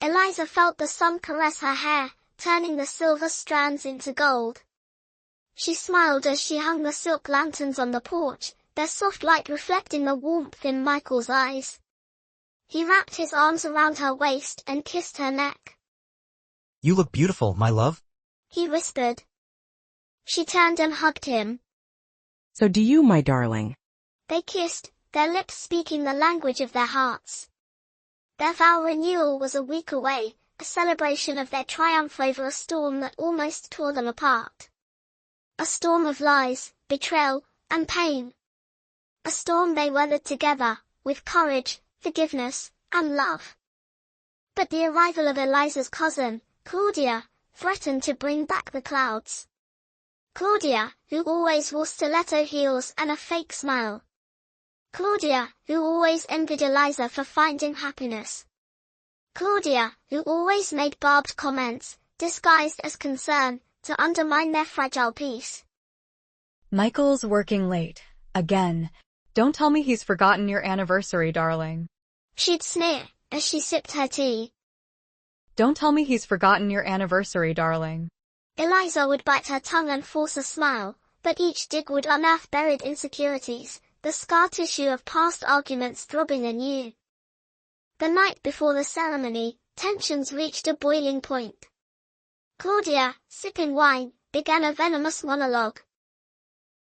Eliza felt the sun caress her hair, turning the silver strands into gold. She smiled as she hung the silk lanterns on the porch, their soft light reflecting the warmth in Michael's eyes. He wrapped his arms around her waist and kissed her neck. "You look beautiful, my love," he whispered. She turned and hugged him. "So do you, my darling." They kissed, their lips speaking the language of their hearts. Their vow renewal was a week away, a celebration of their triumph over a storm that almost tore them apart. A storm of lies, betrayal, and pain. A storm they weathered together, with courage, forgiveness, and love. But the arrival of Eliza's cousin, Claudia, threatened to bring back the clouds. Claudia, who always wore stiletto heels and a fake smile. Claudia, who always envied Eliza for finding happiness. Claudia, who always made barbed comments, disguised as concern, to undermine their fragile peace. "Michael's working late. Again. Don't tell me he's forgotten your anniversary, darling." She'd sneer, as she sipped her tea. "Don't tell me he's forgotten your anniversary, darling." Eliza would bite her tongue and force a smile, but each dig would unearth buried insecurities, the scar tissue of past arguments throbbing anew. The night before the ceremony, tensions reached a boiling point. Claudia, sipping wine, began a venomous monologue.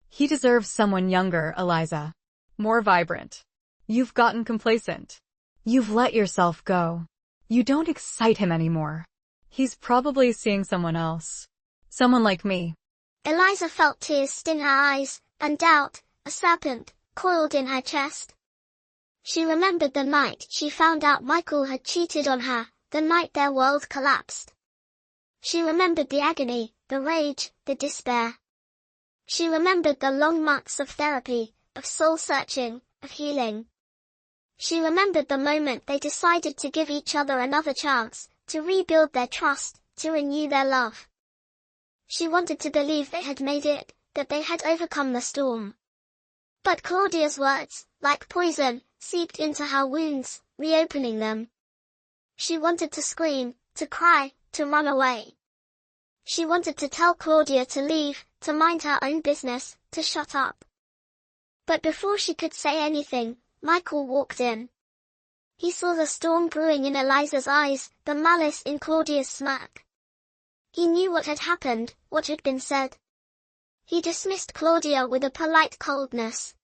"He deserves someone younger, Eliza. More vibrant. You've gotten complacent. You've let yourself go. You don't excite him anymore. He's probably seeing someone else. Someone like me." Eliza felt tears sting her eyes, and doubt, a serpent, coiled in her chest. She remembered the night she found out Michael had cheated on her, the night their world collapsed. She remembered the agony, the rage, the despair. She remembered the long months of therapy, of soul-searching, of healing. She remembered the moment they decided to give each other another chance, to rebuild their trust, to renew their love. She wanted to believe they had made it, that they had overcome the storm. But Claudia's words, like poison, seeped into her wounds, reopening them. She wanted to scream, to cry, to run away. She wanted to tell Claudia to leave, to mind her own business, to shut up. But before she could say anything, Michael walked in. He saw the storm brewing in Eliza's eyes, the malice in Claudia's smirk. He knew what had happened, what had been said. He dismissed Claudia with a polite coldness.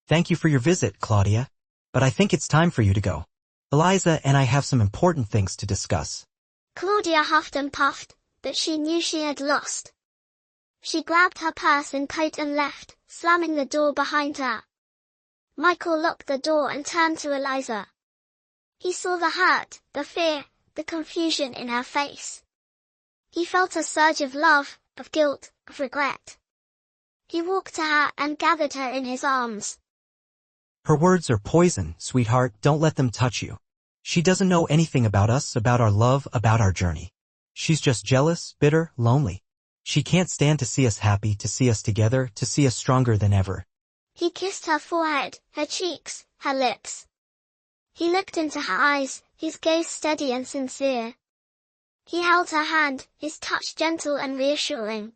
"Thank you for your visit, Claudia. But I think it's time for you to go. Eliza and I have some important things to discuss." Claudia huffed and puffed, but she knew she had lost. She grabbed her purse and coat and left, slamming the door behind her. Michael locked the door and turned to Eliza. He saw the hurt, the fear, the confusion in her face. He felt a surge of love, of guilt, of regret. He walked to her and gathered her in his arms. "Her words are poison, sweetheart, don't let them touch you. She doesn't know anything about us, about our love, about our journey. She's just jealous, bitter, lonely. She can't stand to see us happy, to see us together, to see us stronger than ever." He kissed her forehead, her cheeks, her lips. He looked into her eyes, his gaze steady and sincere. He held her hand, his touch gentle and reassuring.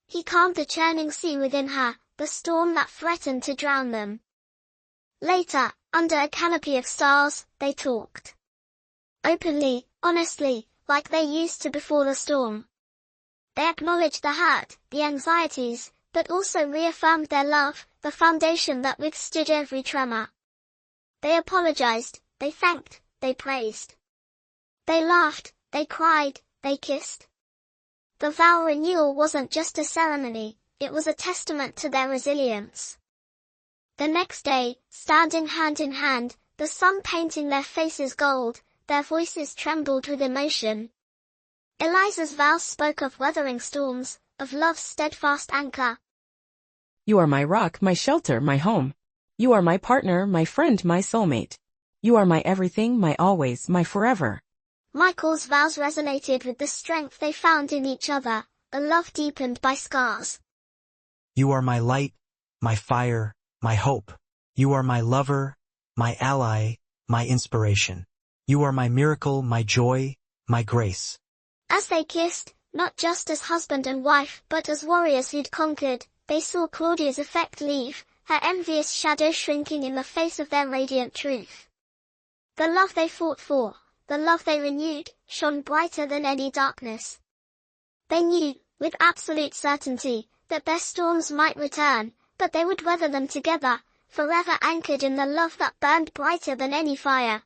He calmed the churning sea within her, the storm that threatened to drown them. Later, under a canopy of stars, they talked. Openly, honestly, like they used to before the storm. They acknowledged the hurt, the anxieties, but also reaffirmed their love, the foundation that withstood every tremor. They apologized, they thanked, they praised. They laughed, they cried, they kissed. The vow renewal wasn't just a ceremony, it was a testament to their resilience. The next day, standing hand in hand, the sun painting their faces gold, their voices trembled with emotion. Eliza's vows spoke of weathering storms, of love's steadfast anchor. "You are my rock, my shelter, my home. You are my partner, my friend, my soulmate. You are my everything, my always, my forever." Michael's vows resonated with the strength they found in each other, a love deepened by scars. "You are my light, my fire, my hope. You are my lover, my ally, my inspiration." You are my miracle, my joy, my grace. As they kissed, not just as husband and wife but as warriors who'd conquered, they saw Claudia's effect leave, her envious shadow shrinking in the face of their radiant truth. The love they fought for, the love they renewed, shone brighter than any darkness. They knew, with absolute certainty, that their storms might return, but they would weather them together, forever anchored in the love that burned brighter than any fire.